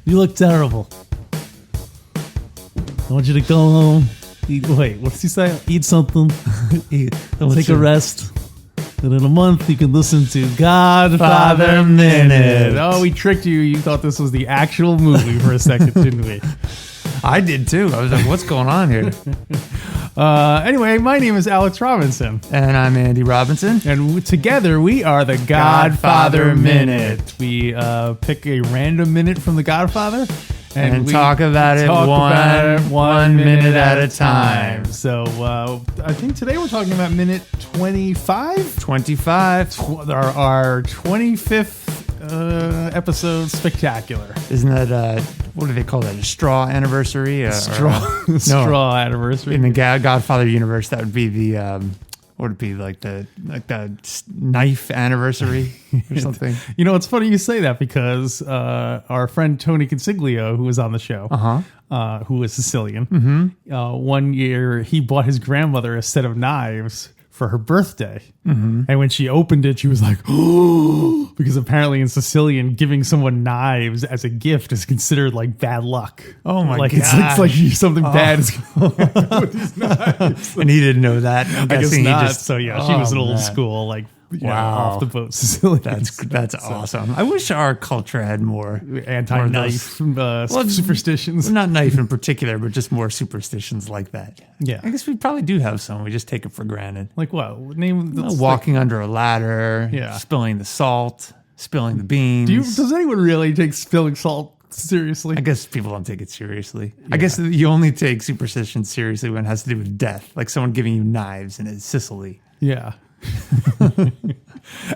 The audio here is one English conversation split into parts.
You look terrible. I want you to go home. Wait, what's he say? Eat something. Take a rest. And in a month, you can listen to Godfather Minute. Oh, we tricked you. You thought this was the actual movie for a second, didn't we? I did too. I was like, what's going on here? Anyway, my name is Alex Robinson. And I'm Andy Robinson. And together we are the Godfather Minute. We pick a random minute from the Godfather. And we talk about it one minute at a time. So I think today we're talking about minute 25? 25. Our 25th episode spectacular. Isn't that, what do they call that? A straw anniversary? Straw anniversary. In the Godfather universe, that would be the... Would it be like the knife anniversry or something? You know, it's funny you say that because our friend Tony Consiglio, who was on the show, who was Sicilian, one year he bought his grandmother a set of knives for her birthday. And when she opened it, she was like, oh, because apparently in Sicilian, giving someone knives as a gift is considered like bad luck. Oh my God. It's like something bad is going on with these knives. And he didn't know that. I guess not. So yeah, she was an old school, like, off the boat Sicilian. That's awesome. I wish our culture had more anti-knife superstitions. Not knife in particular, but just more superstitions like that. Yeah, I guess we probably do have some. We just take it for granted. Like what? Name walking under a ladder. Yeah, spilling the salt, spilling the beans. Does anyone really take spilling salt seriously? I guess people don't take it seriously. Yeah. I guess you only take superstition seriously when it has to do with death, like someone giving you knives in Sicily. Yeah.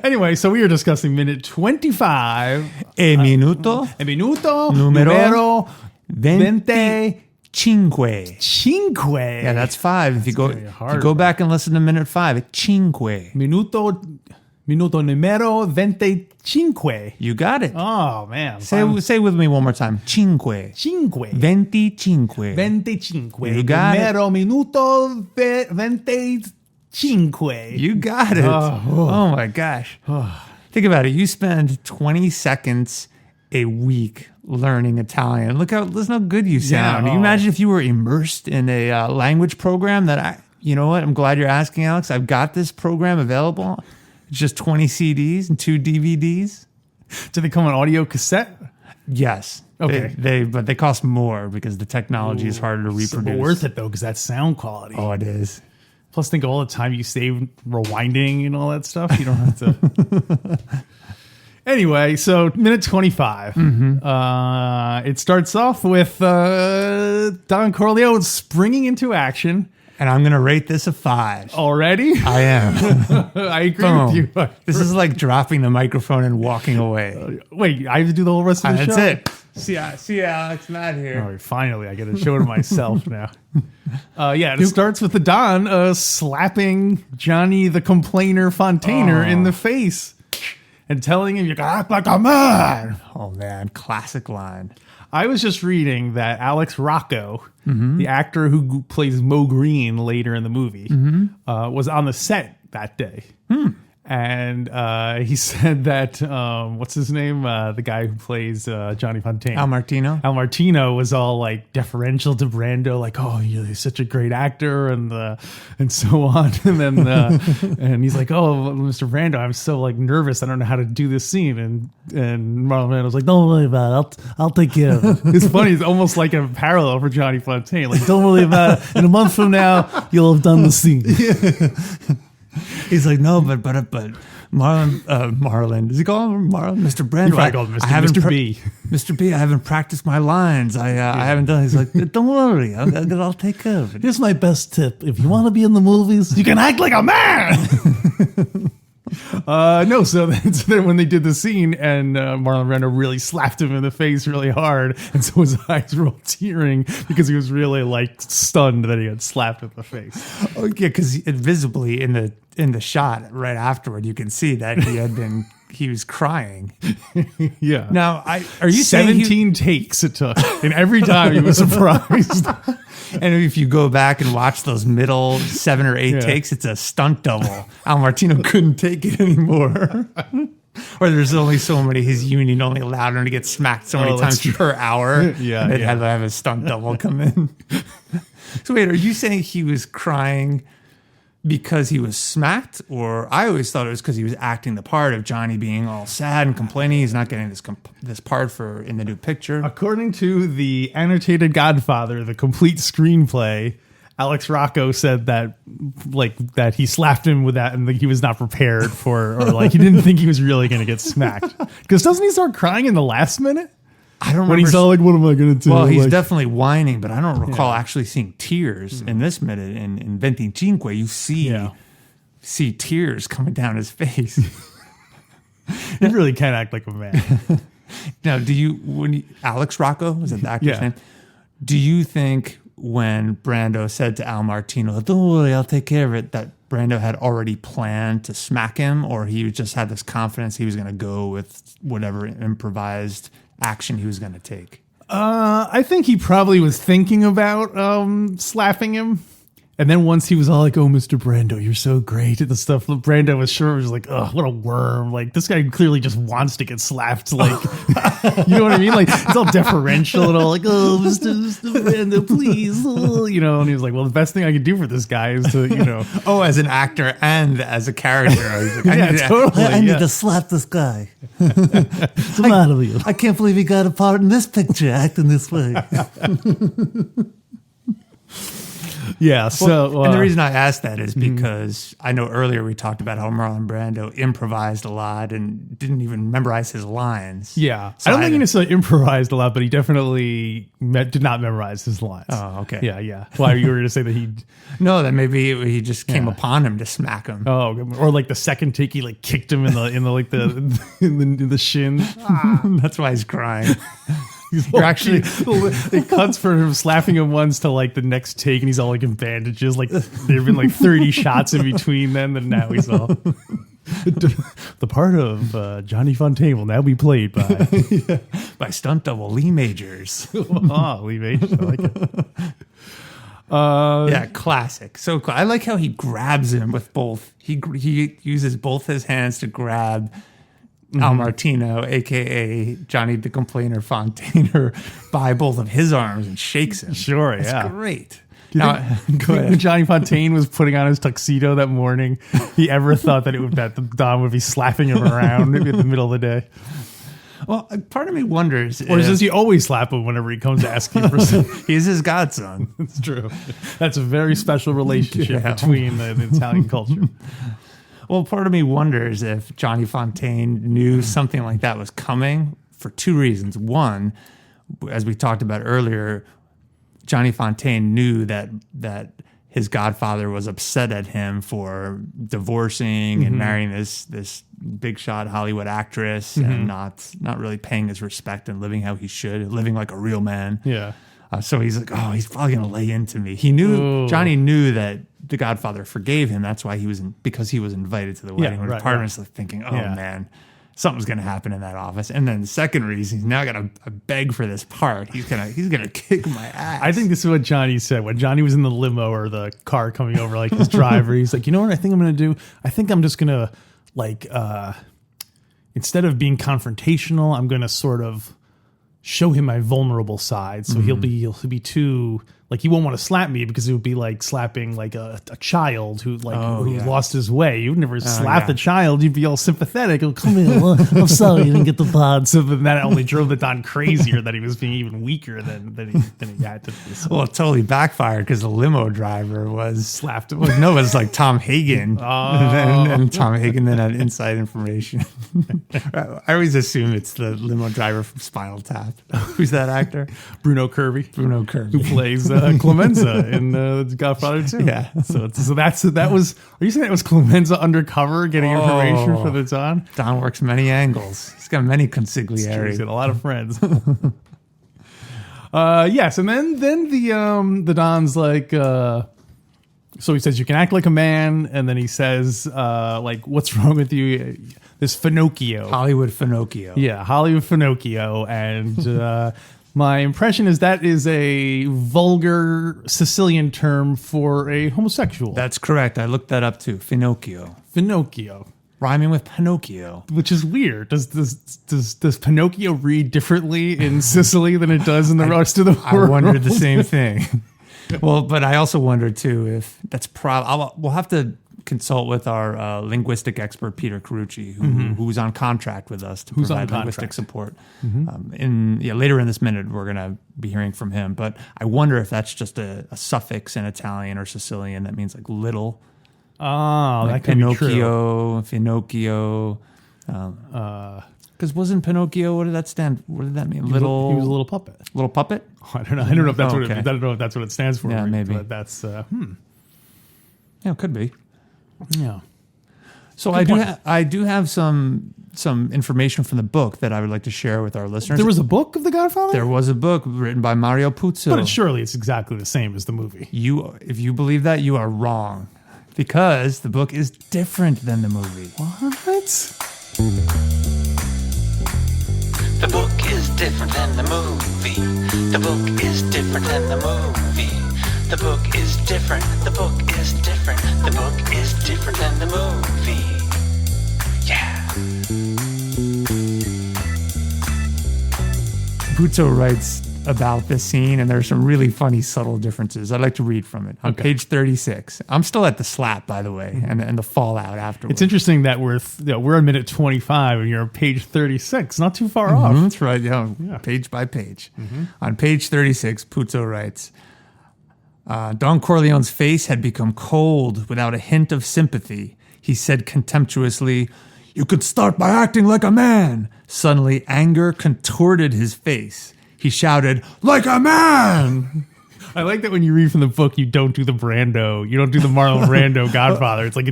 Anyway, so we are discussing minute 25. Minuto numero 25. Yeah, that's 5. If you go back and listen to minute 5, it's cinque. Minuto numero 25. You got it. Oh, man. Say with me one more time. Cinque. 25. You got numero minuto 25. You got it. Oh my gosh. Think about it. You spend 20 seconds a week learning Italian. Listen how good you sound. Can you imagine if you were immersed in a language program you know what? I'm glad you're asking, Alex. I've got this program available. It's just 20 CDs and 2 DVDs. Do they come on audio cassette? Yes. Okay. But they cost more because the technology is harder to reproduce. But worth it though, because that's sound quality. Oh, it is. Plus, think of all the time you save rewinding and all that stuff. You don't have to. Anyway, so minute 25. It starts off with Don Corleone springing into action. And I'm going to rate this a 5. Already? I am. I agree with you. This is like dropping the microphone and walking away. Wait, I have to do the whole rest of the show? That's it. See Alex, Matt here. Oh, finally, I get to show it myself now. It starts with the Don slapping Johnny the Complainer Fontainer in the face and telling him, you gotta act like a man. Oh, man. Classic line. I was just reading that Alex Rocco, the actor who plays Mo Green later in the movie, was on the set that day. And he said that, what's his name? The guy who plays Johnny Fontaine. Al Martino. Al Martino was all like deferential to Brando, like, oh, you're such a great actor, and so on. And then and he's like, oh, Mr. Brando, I'm so like nervous. I don't know how to do this scene. And Marlon Brando's like, don't worry about it. I'll take care of it. It's funny. It's almost like a parallel for Johnny Fontaine. Like, don't worry about it. In a month from now, you'll have done the scene. He's like, no, but Marlon, does he call him Marlon? Mr. Brando. I called him Mr. B. Mr. B, I haven't practiced my lines. I haven't done it. He's like, don't worry, I'll take care of it. Here's my best tip. If you want to be in the movies, you can act like a man. No, so then when they did the scene and Marlon Brando really slapped him in the face really hard, and so his eyes were all tearing because he was really like stunned that he had slapped in the face. Oh yeah, because visibly in the shot right afterward, you can see that he was crying. Yeah. Now, are you saying 17 takes it took, and every time he was surprised. And if you go back and watch those middle 7 or 8 takes, it's a stunt double. Al Martino couldn't take it anymore. Or there's only so many, his union only allowed him to get smacked so many times per hour. Yeah. They'd have to have a stunt double come in. So wait, are you saying he was crying because he was smacked? Or I always thought it was because he was acting the part of Johnny being all sad and complaining he's not getting this part in the new picture. According to the annotated Godfather, the complete screenplay, Alex Rocco said that he slapped him with that and he was not prepared for, or like he didn't think he was really going to get smacked. Because doesn't he start crying in the last minute? I don't remember. When he's all like, what am I going to do? Well, he's like, definitely whining, but I don't recall actually seeing tears in this minute. In Venticinque, you see tears coming down his face. He really can't act like a man. Now, Alex Rocco, was that the actor's name? Do you think when Brando said to Al Martino, don't worry, I'll take care of it, that Brando had already planned to smack him, or he just had this confidence he was going to go with whatever improvised action he was going to take? I think he probably was thinking about slapping him. And then once he was all like, oh, Mr. Brando, you're so great at the stuff. Brando was like, oh, what a worm. Like, this guy clearly just wants to get slapped. Like, you know what I mean? Like, it's all deferential and all like, oh, Mr. Brando, please. Oh, you know, and he was like, well, the best thing I could do for this guy is to, you know. Oh, as an actor and as a character. I was like, totally. I need to slap this guy. What's the matter with you? I can't believe he got a part in this picture acting this way. Yeah. So, and the reason I asked that is because I know earlier we talked about how Marlon Brando improvised a lot and didn't even memorize his lines. Yeah. So I don't think he necessarily improvised a lot, but he definitely did not memorize his lines. Oh, okay. Yeah. Why you were going to say that he? No, that maybe he just came upon him to smack him. Oh, or like the second take, he like kicked him in the shin. That's why he's crying. You're actually, it cuts from him slapping him once to like the next take, and he's all like in bandages. Like there've been like 30 shots in between then, and now he's all. The part of Johnny Fontaine will now be played by stunt double Lee Majors. Lee Majors, I like it. Yeah, classic. So I like how he grabs him with both. He uses both his hands to grab Al Martino, a.k.a. Johnny the Complainer Fontainer, by both of his arms and shakes him. Sure, That's great. Now, when Johnny Fontaine was putting on his tuxedo that morning, he ever thought that Don would be slapping him around in the middle of the day? Well, part of me wonders. Or does he always slap him whenever he comes to ask you for something? He's his godson. That's true. That's a very special relationship between the Italian culture. Well, part of me wonders if Johnny Fontaine knew something like that was coming for two reasons. One, as we talked about earlier, Johnny Fontaine knew that his godfather was upset at him for divorcing and marrying this big shot Hollywood actress and not really paying his respect and living how he should, living like a real man. Yeah. So he's like, oh, he's probably going to lay into me. Johnny knew that the Godfather forgave him. That's why because he was invited to the wedding. Part of him thinking, oh man, something's going to happen in that office. And then the second reason, he's now going to beg for this part. He's gonna kick my ass. I think this is what Johnny said when Johnny was in the limo or the car coming over, like his driver. He's like, you know what I think I'm going to do? I think I'm just going to like, instead of being confrontational, I'm going to sort of show him my vulnerable side. So he'll be too, like, he won't want to slap me because it would be like slapping like a child who lost his way. You'd never slap the child. You'd be all sympathetic. Oh, come here. I'm sorry you didn't get the pod. So then that only drove the Don crazier that he was being even weaker than he had to be. Well, it totally backfired because the limo driver was slapped him. It was like Tom Hagen. And Tom Hagen then had inside information. I always assume it's the limo driver from Spinal Tap. Who's that actor? Bruno Kirby. Who plays Clemenza in Godfather 2. Yeah. So that was. Are you saying that was Clemenza undercover getting information for the Don? Don works many angles. He's got many He's consiglieri. got a lot of friends. Yes, and then the Don's like. So he says you can act like a man, and then he says like, "What's wrong with you?" This Finocchio. Hollywood Finocchio. Yeah, Hollywood Finocchio. And my impression is that is a vulgar Sicilian term for a homosexual. That's correct. I looked that up too. Finocchio. Finocchio. Rhyming with Pinocchio. Which is weird. Does Pinocchio read differently in Sicily than it does in the rest of the world? I wondered the same thing. Well, but I also wondered too if that's we'll have to consult with our linguistic expert Peter Carucci, who's on contract with us to provide linguistic support. Later in this minute, we're gonna be hearing from him. But I wonder if that's just a suffix in Italian or Sicilian that means like little. Oh, like that could be true. Finocchio. Because wasn't Pinocchio? What did that mean? He was a little puppet. Little puppet? Oh, I don't know. I don't know if that's what I don't know if that's what it stands for. Yeah, maybe. But that's Yeah, it could be. Yeah. So I do have some information from the book that I would like to share with our listeners. There was a book of The Godfather? There was a book written by Mario Puzo. But surely it's exactly the same as the movie. If you believe that, you are wrong. Because the book is different than the movie. What? The book is different than the movie. The book is different than the movie. The book is different. The book is different. The book is different than the movie. Yeah. Puzo writes about this scene, and there's some really funny, subtle differences. I'd like to read from it. On page 36. I'm still at the slap, by the way, and the fallout afterwards. It's interesting that we're on minute 25 and you're on page 36. Not too far off. That's right. Yeah. Page by page. On page 36, Puzo writes, Don Corleone's face had become cold without a hint of sympathy. He said contemptuously, "You could start by acting like a man." Suddenly, anger contorted his face. He shouted, "Like a man!" I like that when you read from the book, you don't do the Brando. You don't do the Marlon Brando Godfather. It's like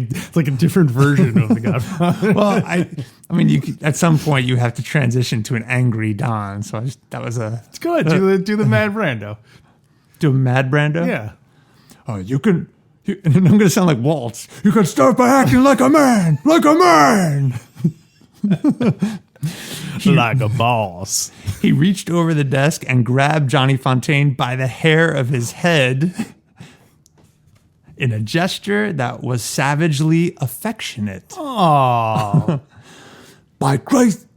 a different version of the Godfather. Well, I mean, at some point you have to transition to an angry Don. So It's good. Do the Mad Brando. Do a Mad Brando? Yeah. And I'm going to sound like Waltz. "You can start by acting like a man, like a man." Like a boss. He reached over the desk and grabbed Johnny Fontaine by the hair of his head in a gesture that was savagely affectionate. Oh. By Christ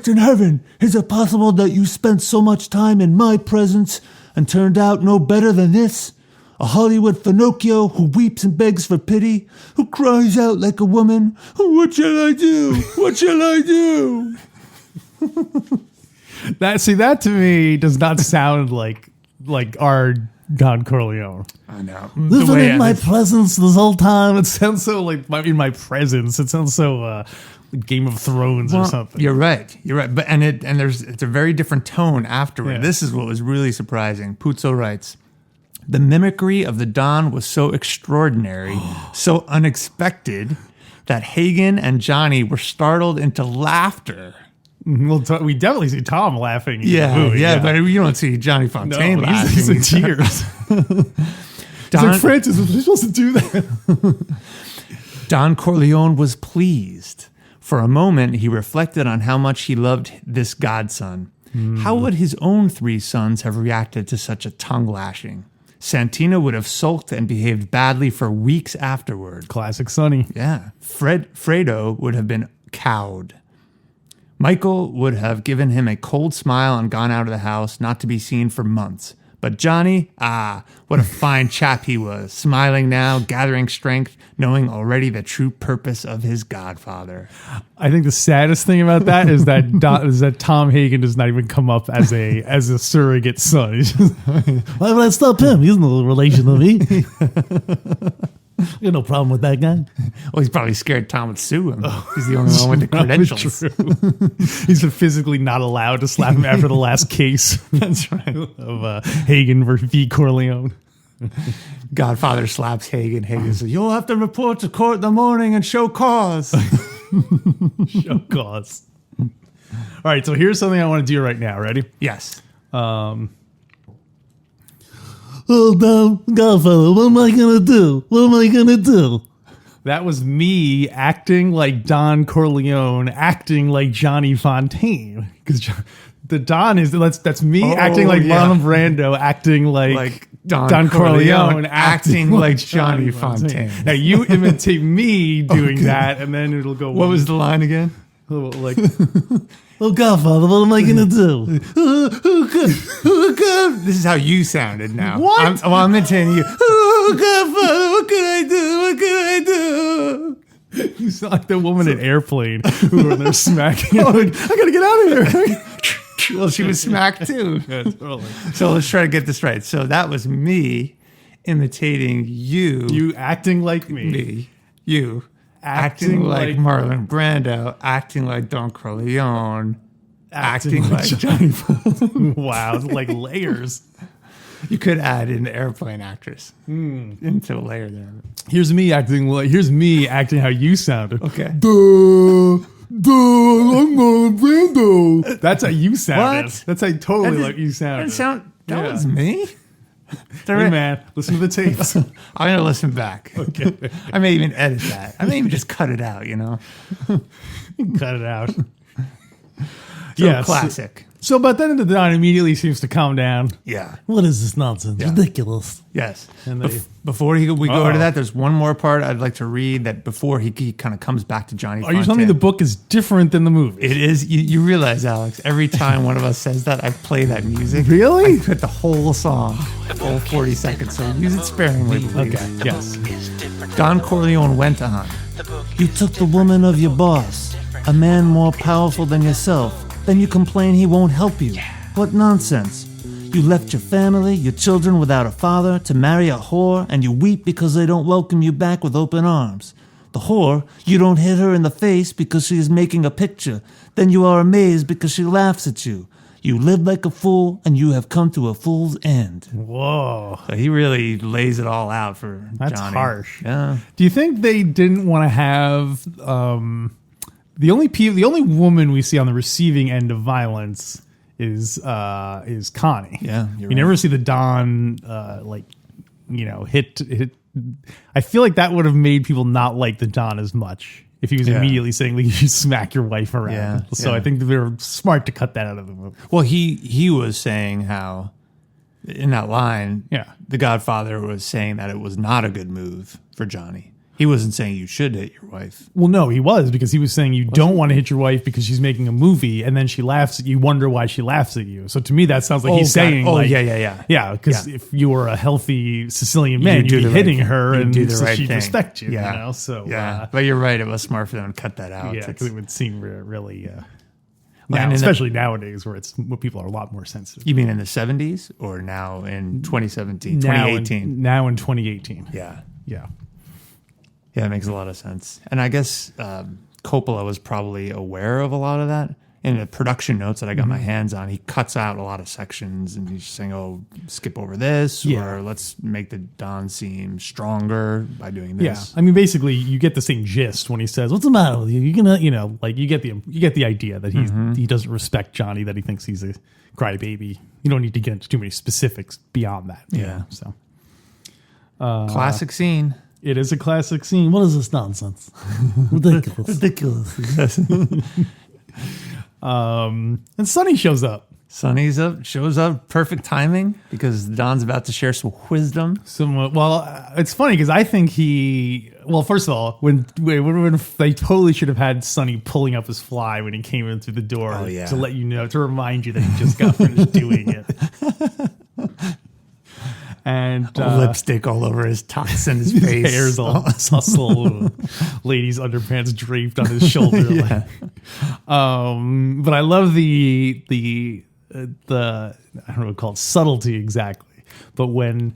in heaven, is it possible that you spent so much time in my presence and turned out no better than this? A Hollywood Finocchio who weeps and begs for pity, who cries out like a woman, "What shall I do? What shall I do?" That to me does not sound like our Don Corleone. I know. Living in my presence this whole time. It sounds so like in my presence. It sounds so Game of Thrones or something. You're right. But it's a very different tone afterward. Yeah. This is what was really surprising. Puzo writes, "The mimicry of the Don was so extraordinary, so unexpected, that Hagen and Johnny were startled into laughter." Well, we definitely see Tom laughing. In Yeah, the movie, but you don't see Johnny Fontaine laughing. He's in tears. It's like, Francis, was we supposed to do that? Don Corleone was pleased. For a moment, he reflected on how much he loved this godson. How would his own 3 sons have reacted to such a tongue lashing? Santino would have sulked and behaved badly for weeks afterward. Classic Sonny. Yeah. Fredo would have been cowed. Michael would have given him a cold smile and gone out of the house, not to be seen for months. But Johnny, what a fine chap he was, smiling now, gathering strength, knowing already the true purpose of his godfather. I think the saddest thing about that is that Tom Hagen does not even come up as a surrogate son. He's just, Why would I stop him? He's no relation to me. You got no problem with that guy? Well, he's probably scared Tom would sue him. He's the only one with the credentials. He's physically not allowed to slap him after the last case. That's right. Of Hagen v. Corleone. Godfather slaps Hagen. Hagen says, "You'll have to report to court in the morning and show cause." Show cause. All right, so here's something I want to do right now. Ready? Yes. Oh, Godfather, what am I going to do? What am I going to do? That was me acting like Don Corleone, acting like Johnny Fontaine. Because the Don is that's me acting like Marlon Brando, acting like Don Corleone, acting like Johnny Fontaine. Now you imitate me doing that, and then it'll go. What was the line again? Like, Oh, Godfather, what am I going to do? This is how you sounded now. What? I'm imitating you. Oh, Godfather, what can I do? What can I do? you sound like the woman at Airplane who are there smacking. Like, I gotta get out of here. Well, she was smacked too. Yeah, totally. So let's try to get this right. So that was me imitating you. You acting like me. Me. You. Acting like Marlon Brando. Acting like Don Corleone. Acting like Johnny Fontaine. Wow, it's like layers. You could add an airplane actress into a layer there. Here's me acting how you sounded. Okay. I'm Marlon Brando. That's how you sounded. What? That's how totally like you sounded. That Yeah. was me? Hey man, listen to the tapes. I'm going to listen back. Okay. I may even edit that. I may even just cut it out, you know? Cut it out. So classic. So, but then the Don immediately seems to calm down. Yeah. What is this nonsense? Yeah. Ridiculous. Yes. And they- Before we go to that, there's one more part I'd like to read that before he kind of comes back to Johnny Are you telling me the book is different than the movie? It is. You realize, Alex, every time one of us says that, I play that music. Really? I put the whole song, full 40 seconds, so use it sparingly, please. Okay. Yes. Don Corleone went on. You took the woman of your boss, a man more powerful than yourself. Then you complain he won't help you. What nonsense. You left your family, your children without a father, to marry a whore, and you weep because they don't welcome you back with open arms. The whore, you don't hit her in the face because she is making a picture. Then you are amazed because she laughs at you. You lived like a fool, and you have come to a fool's end. Whoa. So he really lays it all out for That's Johnny. harsh. Yeah. Do you think they didn't want to have the only woman we see on the receiving end of violence is Connie? Yeah, you you're never right. see the Don hit. I feel like that would have made people not like the Don as much if he was immediately saying like you should smack your wife around. Yeah, So yeah. I think they were smart to cut that out of the movie. Well, he was saying how, in that line, Yeah. the Godfather was saying that it was not a good move for Johnny. He wasn't saying you should hit your wife. Well, no, he was, because he was saying you don't want to hit your wife because she's making a movie, and then she laughs. You wonder why she laughs at you. So to me, that sounds like he's saying, yeah, because if you were a healthy Sicilian man, you'd be hitting her, and so she'd respect you. Yeah. You know? So But you're right. It was smart for them to cut that out. yeah, because it would seem really, And especially nowadays where people are a lot more sensitive. You mean in the 70s or now in 2017, Now 2018? now in 2018. Yeah. Yeah. Yeah, it makes a lot of sense. And I guess Coppola was probably aware of a lot of that. In the production notes that I got my hands on, he cuts out a lot of sections and he's saying, oh, skip over this, or let's make the Don seem stronger by doing this. Yeah, I mean, basically, you get the same gist when he says, "What's the matter with you? You're gonna, you get the idea that he doesn't respect Johnny, that he thinks he's a crybaby. You don't need to get into too many specifics beyond that. Yeah. So Classic scene. it is a classic scene. What is this nonsense? Ridiculous. Ridiculous. And Sonny shows up. Sonny's shows up, perfect timing because Don's about to share some wisdom. It's funny because I think first of all, when they totally should have had Sonny pulling up his fly when he came in through the door to let you know, to remind you that he just got finished doing it. And Lipstick all over his tux and his face. His hair's all hustle, ladies' underpants draped on his shoulder. But I love the I don't know what to call it, subtlety exactly. But when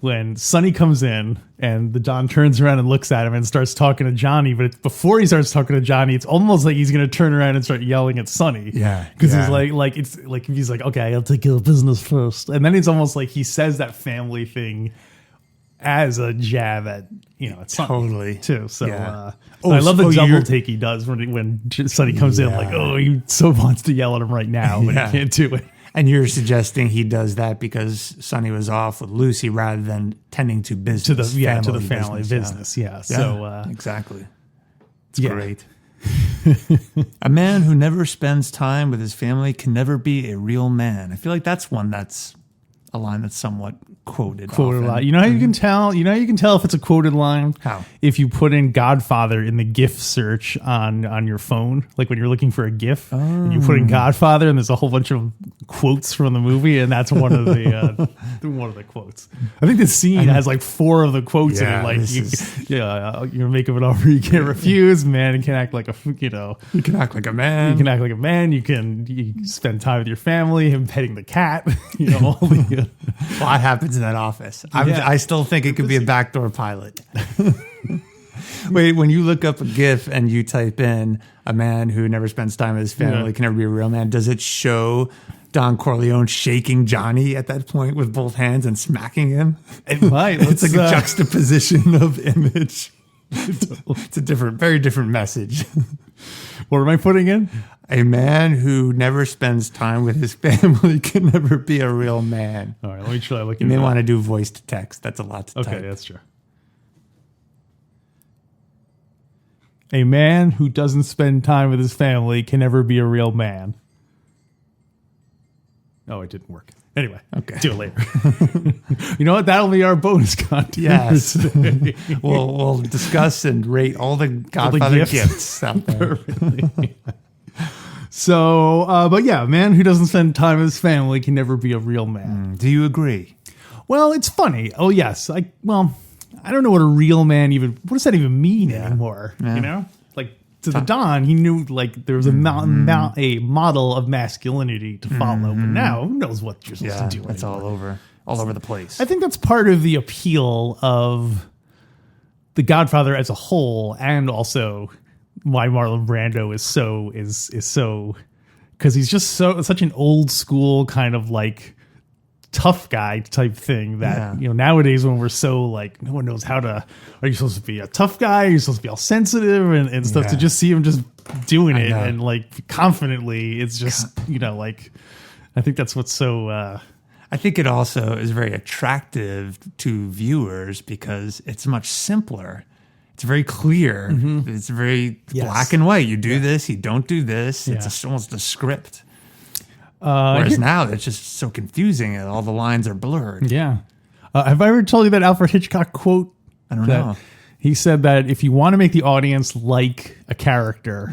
when Sonny comes in and the Don turns around and looks at him and starts talking to Johnny, but before he starts talking to Johnny, it's almost like he's going to turn around and start yelling at Sonny. Yeah, Because yeah. he's like it's like he's like, okay, I'll take care of business first. And then it's almost like he says that family thing as a jab at, at Sonny Totally. too. So Yeah. I love the so double you're- take he does when Sonny comes in, like, oh, he so wants to yell at him right now, but Yeah. he can't do it. And you're suggesting he does that because Sonny was off with Lucy rather than tending to business. To the family business. Yeah. So exactly. It's yeah. great. A man who never spends time with his family can never be a real man. I feel like that's a line that's somewhat quoted quoted a often. lot. You know how you can tell? You know how you can tell if it's a quoted line? How? If you put in Godfather in the GIF search on your phone, like when you're looking for a GIF, and you put in Godfather, and there's a whole bunch of quotes from the movie, and that's one of the one of the quotes. I think the scene has like 4 of the quotes in it. Like, you're making an offer you can't refuse. Man, you can act like You can act like a man. You can act like a man. You can spend time with your family. Him petting the cat. All the, A lot happens in that office. I still think it could be a backdoor pilot. Wait, when you look up a GIF and you type in a man who never spends time with his family can never be a real man, does it show Don Corleone shaking Johnny at that point with both hands and smacking him? it might. It's like a juxtaposition of image. It's a very different message. What am I putting in? A man who never spends time with his family can never be a real man. All right, let me try looking. You may it up. want to do voice to text. That's a lot to Okay, type. that's true. A man who doesn't spend time with his family can never be a real man. Oh, it didn't work. Anyway, Okay. do it later. You know what? That'll be our bonus content. Yes. today. We'll discuss and rate all the Godfather gifts. gifts out there. So, but yeah, a man who doesn't spend time with his family can never be a real man. Do you agree? Well, it's funny. Oh, yes. I don't know what a real man what does that even mean anymore? Yeah. You know? Like, to the Don, he knew, like, there was a model of masculinity to follow. But now, who knows what you're supposed to do It's anymore. all over the place. I think that's part of the appeal of The Godfather as a whole, and also why Marlon Brando is so because he's just such an old school kind of like tough guy type thing that nowadays when we're so like no one knows how to, are you supposed to be a tough guy, are you supposed to be all sensitive and stuff, to just see him just doing it and like confidently, it's just like I think that's what's so I think it also is very attractive to viewers because it's much simpler. It's very clear. It's very black and white. You do this, you don't do this. It's almost a script. Whereas now it's just so confusing and all the lines are blurred. Yeah. Have I ever told you that Alfred Hitchcock quote? I don't know. He said that if you want to make the audience like a character,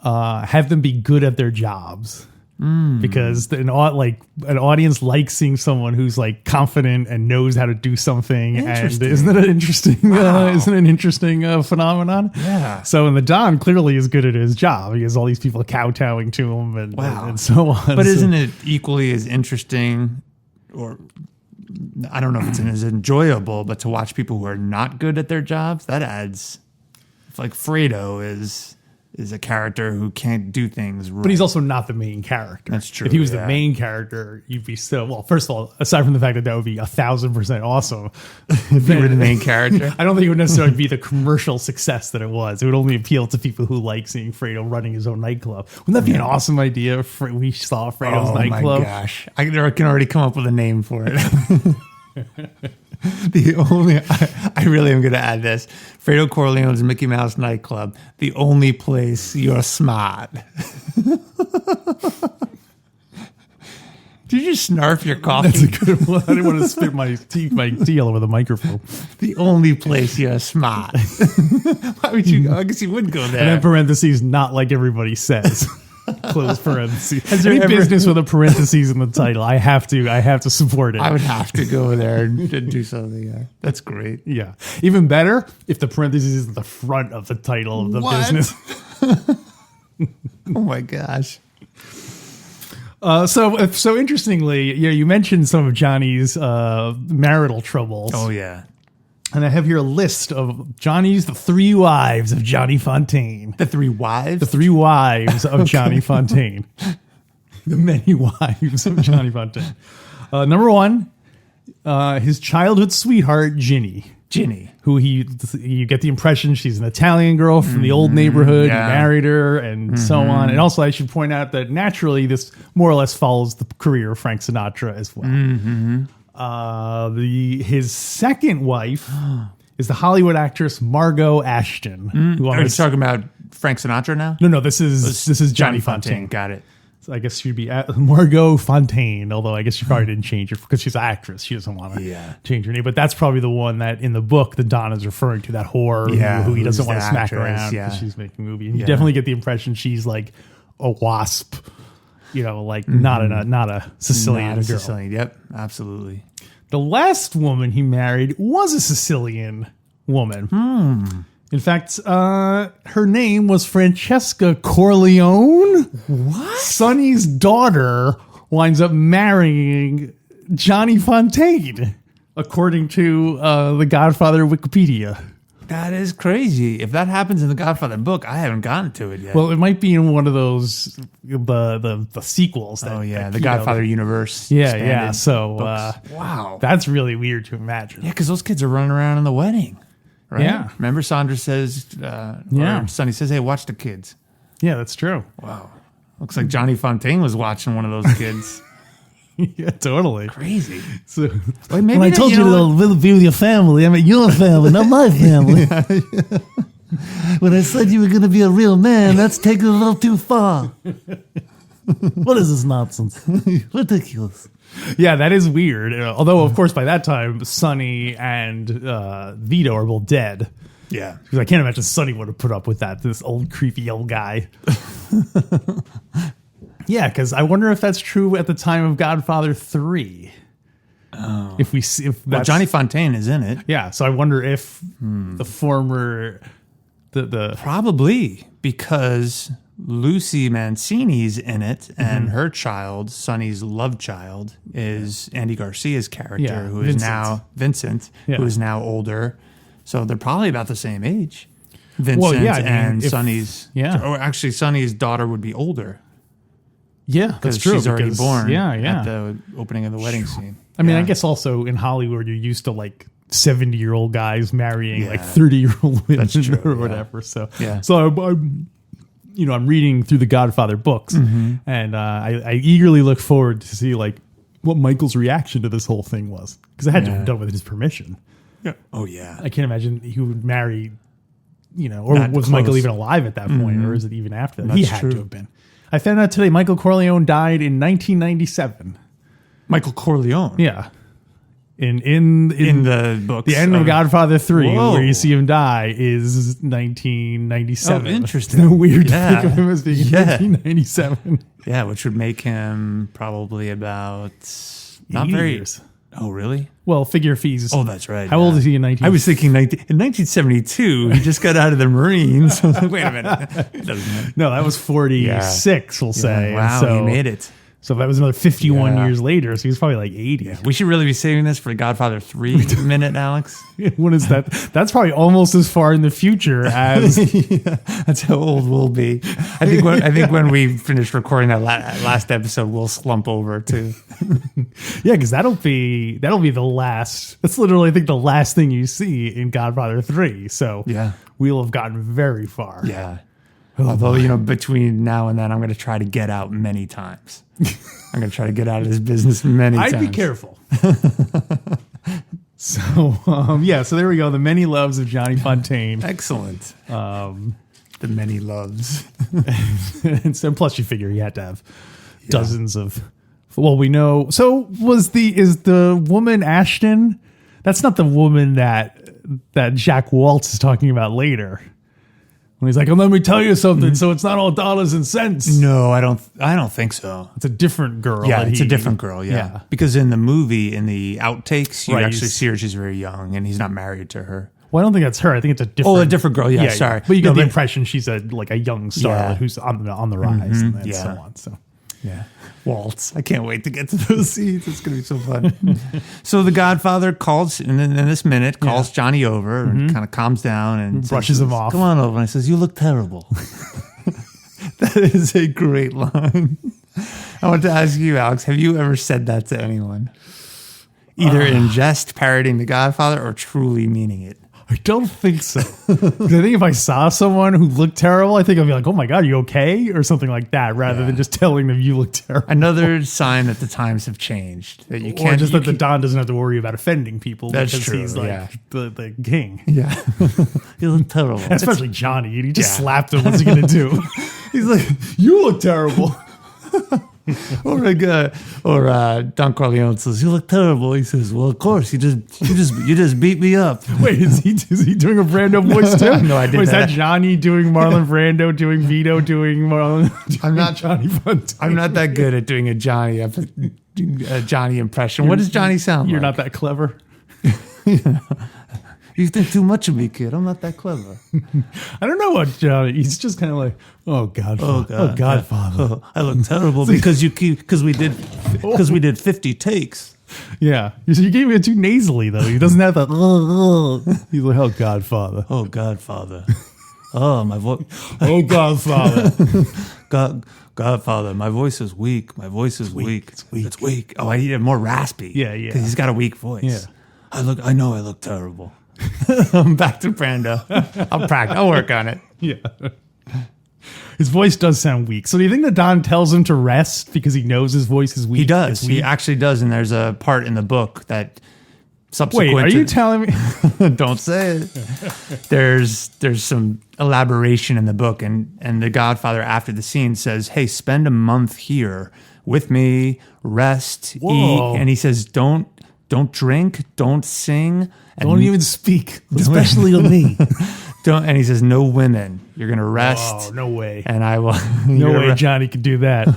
have them be good at their jobs. Because an audience likes seeing someone who's like confident and knows how to do something. And isn't that an interesting? Isn't it an interesting phenomenon? Yeah. So, and the Don clearly is good at his job. He has all these people kowtowing to him and so on. But isn't it equally as interesting, or I don't know if it's as enjoyable, but to watch people who are not good at their jobs, that adds. It's like Fredo is a character who can't do things right. But he's also not the main character. That's true, If he was the yeah. main character, you'd be so, well, first of all, aside from the fact that would be 1,000% awesome. if you were the main character. I don't think it would necessarily be the commercial success that it was. It would only appeal to people who like seeing Fredo running his own nightclub. Wouldn't that be an awesome idea if we saw Fredo's nightclub? Oh my gosh. I can already come up with a name for it. I really am going to add this. Fredo Corleone's Mickey Mouse nightclub, the only place you're smart. Did you just snarf your coffee? That's a good one. I didn't want to spit my tea all over the microphone. The only place you're smart. Why would you go? I guess you would go there. And then parentheses, not like everybody says. Close parentheses. there Any ever- business with a parentheses in the title, I have to support it. I would have to go there and do something. That's great. Yeah. Even better if the parentheses is at the front of the title of the What? business. Oh my gosh. So interestingly, you mentioned some of Johnny's marital troubles. Oh, yeah. And I have here a list of the 3 wives of Johnny Fontaine. The 3 wives? The 3 wives of Johnny Fontaine. The many wives of Johnny Fontaine. Number 1, his childhood sweetheart, Ginny. Who you get the impression she's an Italian girl from the old neighborhood. Yeah. He married her and so on. And also I should point out that naturally this more or less follows the career of Frank Sinatra as well. His second wife is the Hollywood actress Margot Ashton. Are you talking about Frank Sinatra now? No, this is Johnny Fontaine. Got it. So I guess she'd be Margot Fontaine, although I guess she probably didn't change it because she's an actress. She doesn't want to change her name. But that's probably the one that in the book that Don is referring to, that whore who he doesn't want to smack around because she's making a movie. And you definitely get the impression she's like a wasp, like not a Sicilian girl. Sicilian. Yep, absolutely. The last woman he married was a Sicilian woman. In fact, her name was Francesca Corleone. What? Sonny's daughter winds up marrying Johnny Fontaine, according to the Godfather Wikipedia. That is crazy. If that happens in the Godfather book, I haven't gotten to it yet. Well, it might be in one of those the sequels. The Godfather universe. Yeah. So wow, that's really weird to imagine. Yeah, because those kids are running around in the wedding. Right? Yeah. Remember Sandra says, or Sonny says, hey, watch the kids. Yeah, that's true. Wow. Looks like Johnny Fontaine was watching one of those kids. Yeah, totally. Crazy. So, when I told you to be with your family, I mean your family, not my family. When I said you were going to be a real man, that's taking it a little too far. What is this nonsense? Ridiculous. Yeah, that is weird. Although, of course, by that time, Sonny and Vito are both dead. Yeah. Because I can't imagine Sonny would have put up with that, this old, creepy old guy. Yeah, because I wonder if that's true at the time of Godfather 3. Oh. Well, Johnny Fontaine is in it. Yeah, so I wonder if the former... Probably, because Lucy Mancini's in it, and her child, Sonny's love child, is Andy Garcia's character, who is now Vincent, who is now older. So they're probably about the same age. Vincent and Sonny's. Yeah. Or actually, Sonny's daughter would be older. Yeah, that's true. She's already born at the opening of the wedding scene. I mean, I guess also in Hollywood, you're used to like 70-year-old guys marrying like 30-year-old women or whatever. So, I'm reading through the Godfather books, and I eagerly look forward to see like what Michael's reaction to this whole thing was, because it had to have been done with his permission. Yeah. Oh yeah. I can't imagine he would marry, or was Michael even alive at that point, or is it even after that? He had to have been. I found out today Michael Corleone died in 1997. Michael Corleone. Yeah. In the books. The end of Godfather 3, where you see him die, is 1997. Oh, interesting. It's weird to think of him as being in 1997. Yeah, which would make him probably about... Not very years. Oh, really? Well, figure if he's... Oh, that's right. How old is he in 19... I was thinking in 1972, he just got out of the Marines. I was like, wait a minute. No, that was 46, we'll say. Wow, so, he made it. So that was another 51 years later, so he was probably like 80. Yeah. We should really be saving this for the Godfather 3 minute, Alex. What is that? That's probably almost as far in the future as... That's how old we'll be. I think when we finish recording that last episode, we'll slump over too. Yeah, because that'll be the last... That's literally, I think, the last thing you see in Godfather 3. So we'll have gotten very far. Yeah. Although, between now and then, I'm going to try to get out many times. I'm going to try to get out of this business many times. I'd be careful. So there we go. The many loves of Johnny Fontaine. Excellent. The many loves. And so, plus you figure he had to have dozens of... Well, we know... So is the woman Ashton... That's not the woman that Jack Waltz is talking about later. When he's like, let me tell you something, so it's not all dollars and cents. No, I don't think so. It's a different girl. Yeah, it's a different girl, yeah. Because in the movie, in the outtakes, you actually see her, she's very young, and he's not married to her. Well, I don't think that's her. I think it's a different... Oh, a different girl, yeah, sorry. But you get the impression she's a young starlet who's on the rise and so on. So Yeah. Waltz. I can't wait to get to those scenes. It's going to be so fun. So the Godfather calls, in this minute, calls Johnny over and kind of calms down and brushes him off. Come on over. And he says, you look terrible. That is a great line. I want to ask you, Alex, have you ever said that to anyone? Either in jest, parodying The Godfather, or truly meaning it? I don't think so. 'Cause I think if I saw someone who looked terrible, I think I'd be like, oh my God, you okay? Or something like that, rather than just telling them you look terrible. Another sign that the times have changed. That you can't. Or just that the Don doesn't have to worry about offending people That's because true, he's like the king. Yeah. You look terrible. Especially Johnny. He just slapped him. What's he going to do? He's like, you look terrible. Or Don Corleone says, "You look terrible." He says, "Well, of course, you just beat me up." Wait, is he doing a Brando voice too? No, I did Or is that. that Johnny doing Marlon Brando, doing Vito, doing Marlon? I'm not Johnny Fontaine. I'm not that good at doing a Johnny impression. What does Johnny sound You're like? not that clever. You think too much of me, kid. I'm not that clever. I don't know what Johnny. He's just kind of like, oh Godfather, oh Godfather. Oh, I look terrible because we did 50 takes. Yeah, you gave it too nasally though. He doesn't have that. He's like, oh Godfather. Oh, Godfather. Oh, my voice. Oh Godfather. Godfather, my voice is weak. My voice is weak. It's weak. Oh, I need it more raspy. Yeah. Because he's got a weak voice. Yeah. I know I look terrible. I'm back to Brando. I'll work on it. Yeah. His voice does sound weak. So do you think that Don tells him to rest because he knows his voice is weak? He does. It's He weak? actually does. And there's a part in the book that subsequent. Wait, are you telling me? Don't say it. There's some elaboration in the book, and the Godfather after the scene says, "Hey, spend a month here with me, rest, Whoa. eat," and he says, "Don't drink, don't sing, and Don't even speak, especially to me. don't." And he says, "No women. You're gonna rest." Oh, no way. And I will. No way Johnny could do that.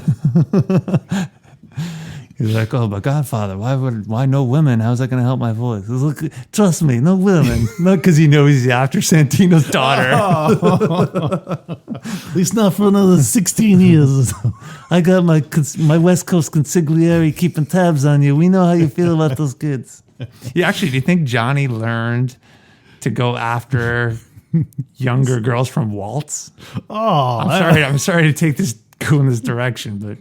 He's like, oh, but Godfather, why no women? How's that going to help my voice? He's like, trust me, no women. Not because he knows he's after Santino's daughter. At least not for another 16 years or so. I got my West Coast consigliere keeping tabs on you. We know how you feel about those kids. Yeah, actually, do you think Johnny learned to go after younger girls from Waltz? Oh, I'm sorry to go in this direction, but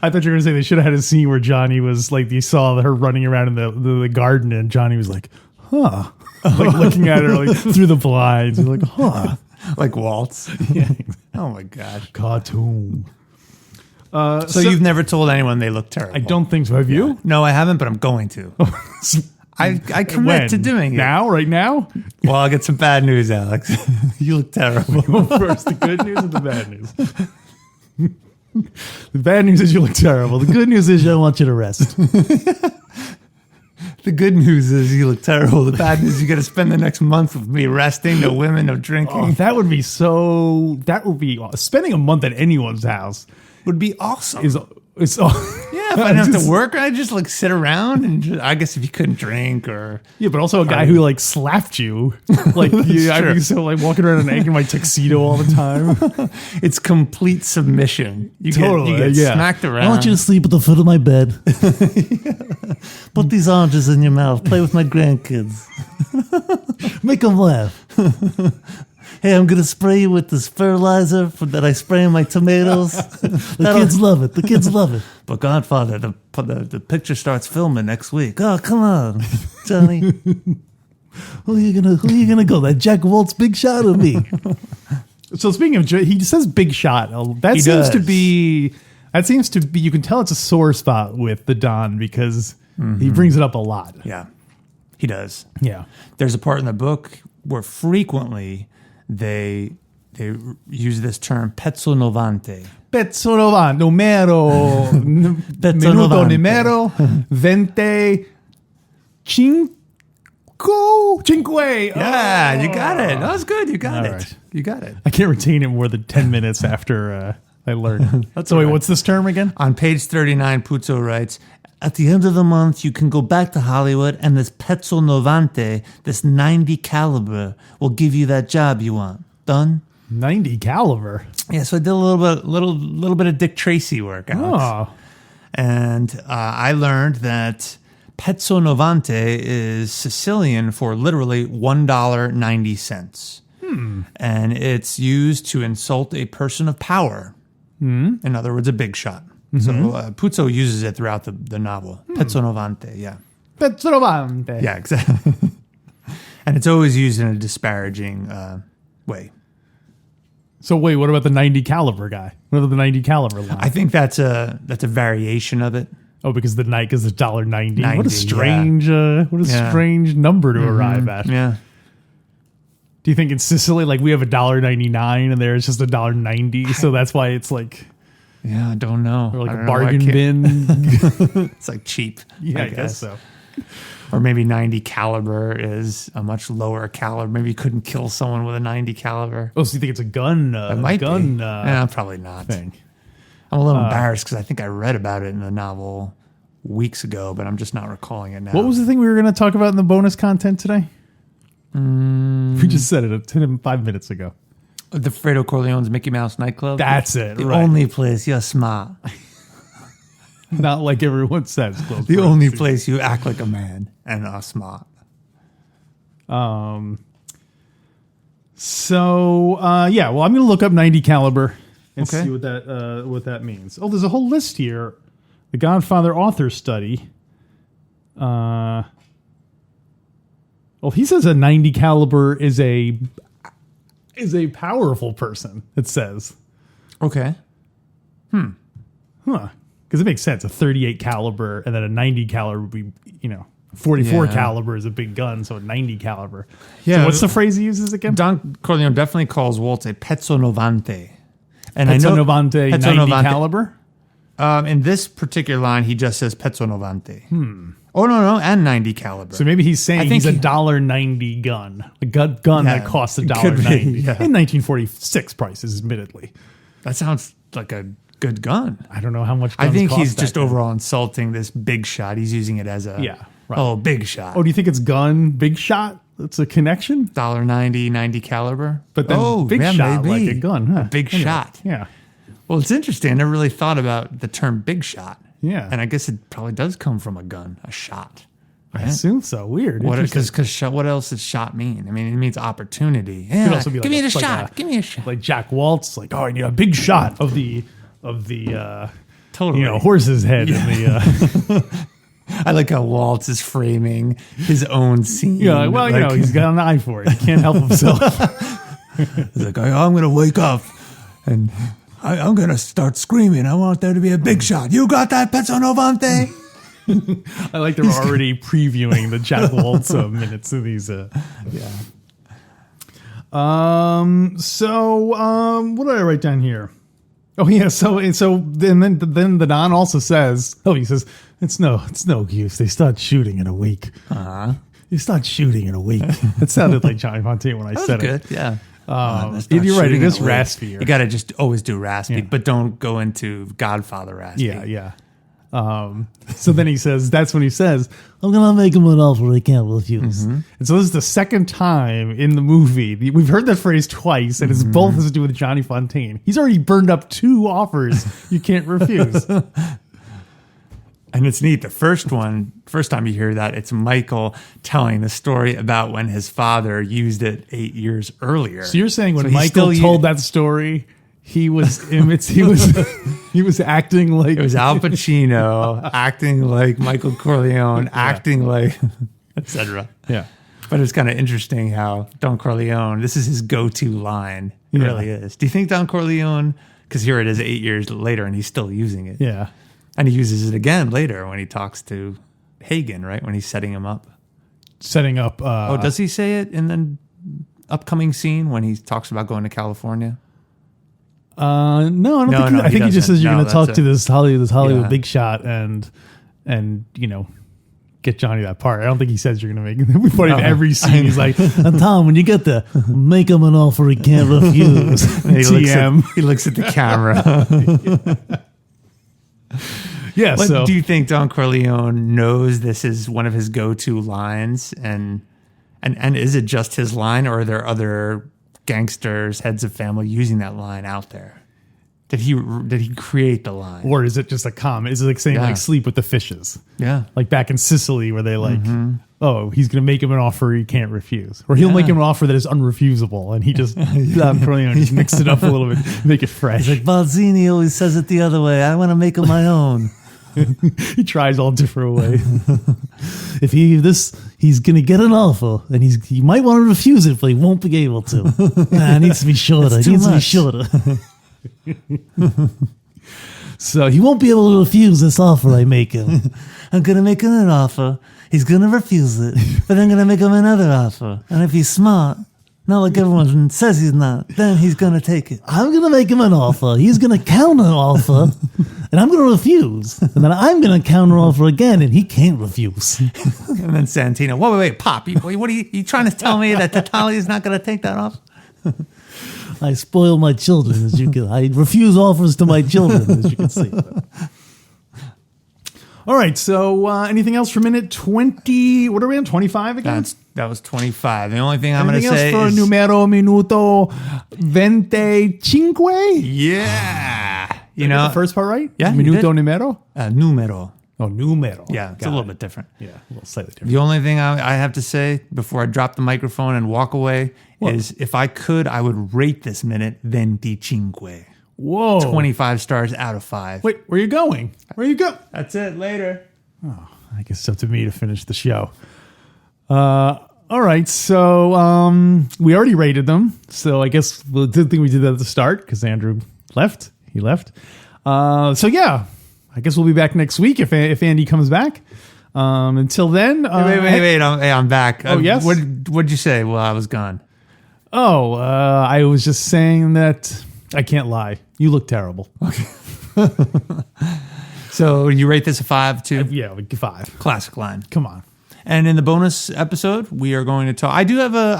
I thought you were going to say they should have had a scene where Johnny was like, you saw her running around in the garden and Johnny was like, huh. Like looking at her like through the blinds. He's like, huh. like Waltz. Yeah. Oh my gosh. Cartoon. So you've never told anyone they look terrible? I don't think so. Have you? No, I haven't, but I'm going to. I commit When? to doing it. Now? Right now? Well, I'll get some bad news, Alex. You look terrible. First, the good news and the bad news. The bad news is you look terrible. The good news is I want you to rest. The good news is you look terrible. The bad news is you got to spend the next month with me resting, no women, no drinking. Oh, that would be spending a month at anyone's house would be awesome. is Yeah, if I didn't have to work, I'd just like sit around and I guess if you couldn't drink or Yeah, but also a guy who like slapped you, like I'd be so like walking around naked in my tuxedo all the time. it's complete submission. You Totally, get yeah. smacked around. I want you to sleep at the foot of my bed. Put these oranges in your mouth. Play with my grandkids. Make them laugh. Hey, I'm going to spray you with this fertilizer that I spray in my tomatoes. The kids love it. The kids love it. But Godfather, the picture starts filming next week. Oh, come on, Johnny. Who are you gonna go? That Jack Waltz big shot or me? So speaking of, he says big shot. That seems to be. You can tell it's a sore spot with the Don because he brings it up a lot. Yeah, he does. Yeah. There's a part in the book where frequently they use this term pezzo novante. Pezzo numero minuto numero 25. Yeah, you got it. That was good. You got All it. right. You got it. I can't retain it more than 10 minutes after I learned. So wait, what's this term again? On page 39, Puzo writes, At the end of the month, you can go back to Hollywood, and this Pezzo Novante, this 90 caliber, will give you that job you want. Done? 90 caliber. yeah, so I did a little bit of Dick Tracy work, Alex. Oh, And I learned that pezzo novante is Sicilian for literally $1.90. And it's used to insult a person of power. In other words, a big shot. So Puzo uses it throughout the novel. Pezzo novante, yeah. Pezzo novante. Yeah, exactly. And it's always used in a disparaging way. So wait, what about the 90 caliber guy? What about the 90 caliber line? I think that's a variation of it. Oh, because the Nike is $1.90. What a 90, strange, Yeah. strange number to arrive at. Yeah. Do you think in Sicily, like we have $1.99 and there's just $1.90, so that's why it's like, Yeah, I don't know. or like I a don't know. I bargain can't- bin? It's like cheap. Yeah, I guess so. Or maybe 90 caliber is a much lower caliber. Maybe you couldn't kill someone with a 90 caliber. Oh, so you think it's a gun? It might gun be. Yeah, probably not. thing. I'm a little embarrassed because I think I read about it in the novel weeks ago, but I'm just not recalling it now. What was the thing we were going to talk about in the bonus content today? We just said it 5 minutes ago. The Fredo Corleone's Mickey Mouse nightclub? That's it. The right. only place you're smart. Not like everyone says. Close The only parentheses. place you act like a man and are smart. So yeah, well, I'm going to look up 90 caliber and Okay. see what that means. Oh, there's a whole list here. The Godfather author study. Well, he says a 90 caliber is a powerful person. It says, Okay. huh? Because it makes sense. A 38 caliber and then a 90 caliber would be, 44 Yeah. caliber is a big gun, so a 90 caliber. Yeah. So what's the phrase he uses again? Don Corleone definitely calls Waltz a pezzo novante. And Pezzo I know novante, Pezzo 90 novante. caliber. In this particular line, he just says pezzo novante. Oh, no, and 90 caliber. So maybe he's saying I think he's a he- $1.90 gun, a gun Yeah, that costs it could be, $1.90 yeah. in 1946 prices, admittedly. That sounds like a good gun. I don't know how much. I guns think cost he's back just then. overall insulting this big shot. He's using it as a Yeah, right. Oh, big shot. Oh, do you think it's gun big shot? That's a connection, $1.90, 90 caliber. but then big yeah, shot maybe. like a gun, huh? A big Anyway, shot. Yeah, Well, it's interesting. I never really thought about the term big shot. Yeah. And I guess it probably does come from a gun, a shot. I assume so. Weird. What? Interesting. Because what else does shot mean? I mean, it means opportunity. Yeah, Could also be give like me a- the like shot. a- Give me a shot. like Jack Waltz, like, oh, I need a big shot of the Totally. horse's head in the I like how Waltz is framing his own scene. yeah. Well, he's got an eye for it. He can't help himself. He's like, I'm going to wake up and I'm going to start screaming. I want there to be a big shot. You got that, Pezzo Novante? I like they're already previewing the Jack Waltz minutes of these. Yeah. What did I write down here? Oh yeah. So then the Don also says. Oh, he says it's no use. They start shooting in a week. You start shooting in a week. It sounded like Johnny Fontaine when I That's said good. it. Yeah. You're right. It is raspy. You got to just always do raspy, Yeah. but don't go into Godfather raspy. Yeah. So then he says, that's when he says, I'm going to make him an offer he can't refuse. and so this is the second time in the movie. We've heard that phrase twice, and it's both has to do with Johnny Fontaine. He's already burned up 2 offers you can't refuse. And it's neat. The first time you hear that, it's Michael telling the story about when his father used it 8 years earlier. So you're saying when So he's Michael still told that story, he was he was acting like It was Al Pacino acting like Michael Corleone, acting like, etc. yeah. But it's kind of interesting how Don Corleone, this is his go-to line. It Yeah. really is. Do you think Don Corleone, because here it is 8 years later and he's still using it. Yeah. And he uses it again later when he talks to Hagen, right? When he's setting him up. Setting up Does he say it in the upcoming scene when he talks about going to California? no, I don't No, think no, I think he just doesn't. says you're No, going to talk that's to it. this Hollywood Yeah. big shot and get Johnny that part. I don't think he says you're going to make it. We put in every scene. He's like, And Tom, when you get there, make him an offer he can't refuse. And TM. he looks at the camera. yeah. But So do you think Don Corleone knows this is one of his go-to lines? And is it just his line, or are there other gangsters, heads of family using that line out there? Did he create the line? Or is it just a comment? Is it like saying Yeah. like sleep with the fishes? Yeah. Like back in Sicily where they like, oh, he's going to make him an offer he can't refuse. Or he'll make him an offer that is unrefusable. And he just, Don Corleone just mix it up a little bit, make it fresh. Like Balzini always says it the other way. I want to make it my own. He tries all different ways. If he's going to get an offer and he might want to refuse it, but he won't be able to. It needs to be shorter. It needs to be shorter. So he won't be able to refuse this offer I make him. I'm going to make him an offer. He's going to refuse it. But I'm going to make him another offer. And if he's smart, not like everyone says he's not, then he's going to take it. I'm going to make him an offer. He's going to counter offer, and I'm going to refuse. And then I'm going to counter offer again, and he can't refuse. And then Santino, wait, Pop, what are you trying to tell me that Totale is not going to take that off? I spoil my children, as you can. I refuse offers to my children, as you can see. All right. So, anything else for minute 20? What are we on? 25 again? That was 25. The only thing I'm going to say for is numero minuto 25? yeah. You know the first part right? Yeah, you Minuto did. numero. Numero. Oh, numero. Yeah, it's a little bit different. Yeah, a little slightly different. The only thing I have to say before I drop the microphone and walk away is if I could, I would rate this minute 25. Whoa. 25 stars out of 5. Wait, where are you going? Where you go? That's it. Later. I guess it's up to me to finish the show. All right, so we already rated them. So I guess the good thing we did that at the start because Andrew left. He left. So yeah, I guess we'll be back next week if Andy comes back. Until then, wait. I'm back. Oh, yes? What'd you say while I was gone? Oh, I was just saying that I can't lie. You look terrible. Okay. So you rate this a 5 too? Yeah, 5. Classic line. Come on. And in the bonus episode, we are going to talk. I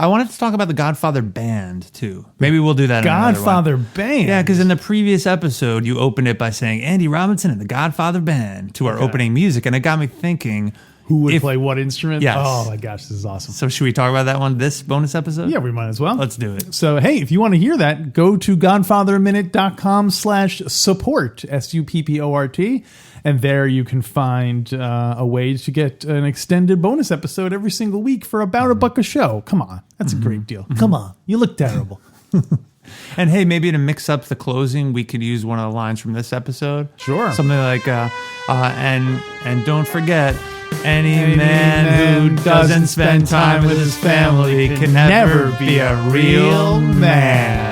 wanted to talk about the Godfather band too. Maybe we'll do that. Godfather band. Yeah, because in the previous episode, you opened it by saying Andy Robinson and the Godfather band to our opening music, and it got me thinking, who would play what instrument? Yes. Oh my gosh, this is awesome. So should we talk about that one this bonus episode? Yeah, we might as well. Let's do it. So, hey, if you want to hear that, go to godfatherminute.com/support, SUPPORT. And there you can find a way to get an extended bonus episode every single week for about $1 a show. Come on. That's a great deal. Come on. You look terrible. And hey, maybe to mix up the closing, we could use one of the lines from this episode. Sure. Something like, and don't forget, any man who doesn't spend time with his family can never be a real man.